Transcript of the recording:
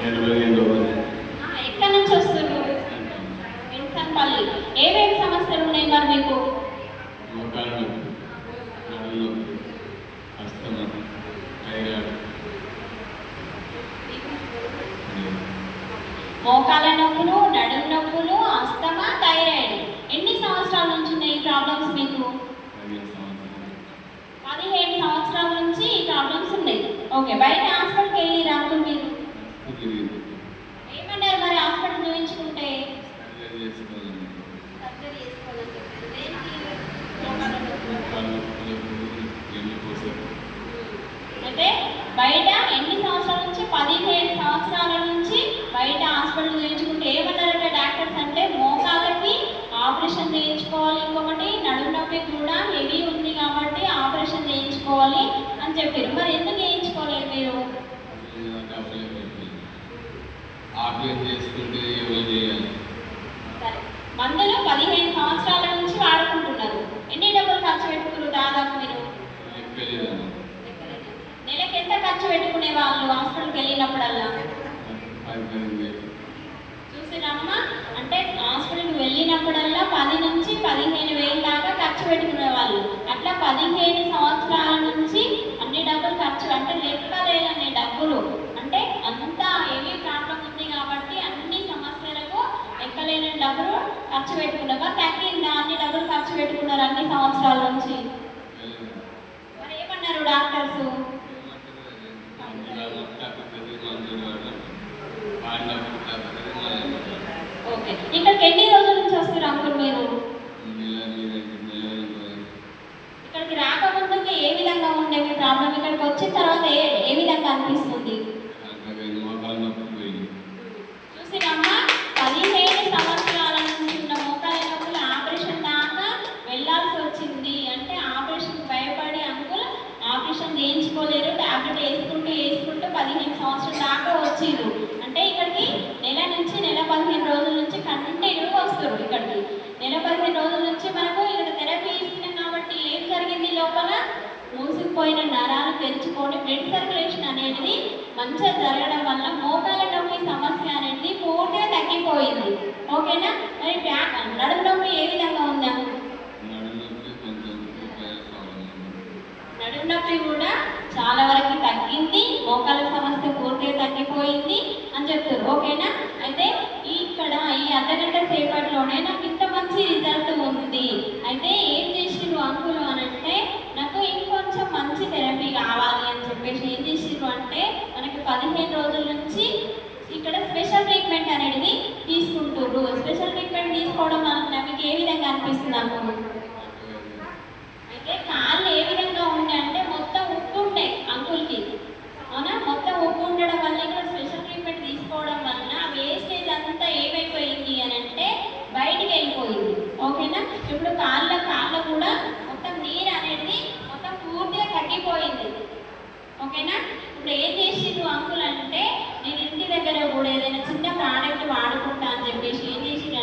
ఎక్కడి నుంచి వస్తున్నారు? విన్సన్పల్లి. ఏమేమి సమస్యలు ఉన్నాయి మరి మీకు? మోకాల నొప్పులు, నడుము నొప్పులు, అస్తమా, థైరాయిడ్. ఎన్ని సంవత్సరాల నుంచి ఉన్నాయి ఈ ప్రాబ్లమ్స్ మీకు? 15 సంవత్సరాల నుంచి ఈ ప్రాబ్లమ్స్ ఉన్నాయి. ఓకే, బయట హాస్పిటల్కి వెళ్ళి రాకు మీరు? ఏమన్నారు మరి హాస్పిటల్ చూపించుకుంటే? అయితే బయట ఎన్ని సంవత్సరాల నుంచి? 15 సంవత్సరాల నుంచి బయట హాస్పిటల్ చేయించుకుంటే ఏమన్నారంటే డాక్టర్స్ అంటే మోకాలకి ఆపరేషన్ చేయించుకోవాలి, ఇంకొకటి నడుము నొప్పి కూడా హెవీ ఉంది కాబట్టి ఆపరేషన్ చేయించుకోవాలి అని చెప్పారు. మరి ఎందుకు చేయించుకోలేదు మీరు? సరే, మందులు 15 సంవత్సరాల నుంచి వాడుకుంటున్నారు. ఎన్ని డబ్బులు ఖర్చు పెట్టుకున్నారు దాదాపు మీరు? నెలకి ఎంత ఖర్చు పెట్టుకునే వాళ్ళు హాస్పిటల్కి వెళ్ళినప్పుడల్లా? చూసిరమ్మా, అంటే హాస్పిటల్కి వెళ్ళినప్పుడల్లా 10 నుంచి 15,000 దాకా ఖర్చు పెట్టుకునే వాళ్ళు. అట్లా 15 సంవత్సరాల నుంచి అన్ని డబ్బులు ఖర్చు, అంటే లెక్కలేని డబ్బులు, అంటే అంత హెవీ ప్రాబ్లం ఉంది కాబట్టి అన్ని సమస్యలకు లెక్కలేని డబ్బులు ఖర్చు పెట్టుకున్నారు. తగ్గిందా అన్ని డబ్బులు ఖర్చు పెట్టుకున్నారు అన్ని సంవత్సరాల నుంచి? మరి ఏమన్నారు డాక్టర్స్? ఓకే, ఇక్కడికి ఎన్ని రోజుల నుంచి వస్తారు అంకుల్ మీరు? ఇక్కడికి రాకముందుకు ఏ విధంగా ఉండే మీ ప్రాబ్లం? ఇక్కడికి వచ్చిన తర్వాత ఏ విధంగా అనిపిస్తుంది? చూసినమ్మా, 15 సంవత్సరాల నుంచి ఉన్న మోకాల నొప్పులు ఆపరేషన్ దాకా వెళ్ళాల్సి వచ్చింది. అంటే ఆపరేషన్ భయపడి అంకుల్ ఆపరేషన్ చేయించుకోలేరు, టాబ్లెట్ వేసుకుంటూ 15 సంవత్సరాల దాకా వచ్చిండ్రు. అంటే ఇక్కడికి నెల నుంచి నెల 15 రోజుల నుంచి కంటిన్యూగా వస్తారు. ఇక్కడికి నెల 15 రోజుల నుంచి మనకు ఇక్కడ థెరపీ ఇస్తున్నాం కాబట్టి ఏం జరిగింది? లోపల మూసుకుపోయిన నరాలు తెరుచుకొని బ్లడ్ సర్క్యులేషన్ అనేది మంచిగా జరగడం వల్ల మోకాల నొప్పి సమస్య అనేది పూర్తిగా తగ్గిపోయింది. ఓకేనా? మరి నడుము నొప్పి ఏ విధంగా ఉందా? నడుము నొప్పి కూడా చాలా వరకు తగ్గింది, మోకాల సమస్య పూర్తిగా తగ్గిపోయింది అని చెప్తారు. ఓకేనా? అయితే ఇక్కడ ఈ అర్ధగంట సేపట్లోనే నాకు ఇంత మంచి రిజల్ట్ ఉంది. అయితే ఏం చేసిరు అంకులు అని అంటే, నాకు ఇంకొంచెం మంచి థెరపీ కావాలి అని చెప్పేసి ఏం చేసిరు అంటే, మనకి 15 రోజుల నుంచి ఇక్కడ స్పెషల్ ట్రీట్మెంట్ అనేది తీసుకుంటారు. స్పెషల్ ట్రీట్మెంట్ తీసుకోవడం వల్ల మీకు ఏ విధంగా అనిపిస్తుంది అంకుల్? అయితే కాళ్ళు ఏ విధంగా ఉండే అంటే మొత్తం ఉప్పు ఉండే అంకుల్కి, అవునా? మొత్తం ఉప్పు ఉండడం వల్ల ఇక్కడ స్పెషల్ ట్రీట్మెంట్ తీసుకోవడం వల్ల వేస్టేజ్ అంతా ఏమైపోయింది అని అంటే బయటికి వెళ్ళిపోయింది. ఓకేనా? ఇప్పుడు కాళ్ళ కూడా మొత్తం నీరు అనేది మొత్తం పూర్తిగా తగ్గిపోయింది. ఓకేనా? ఇప్పుడు ఏం చేసిండ్రు అంకుల్ అంటే, నేను ఇంటి దగ్గర కూడా ఏదైనా చిన్న ప్రోడక్ట్ వాడుకుంటా అని చెప్పేసి ఏం చేసిండ్రు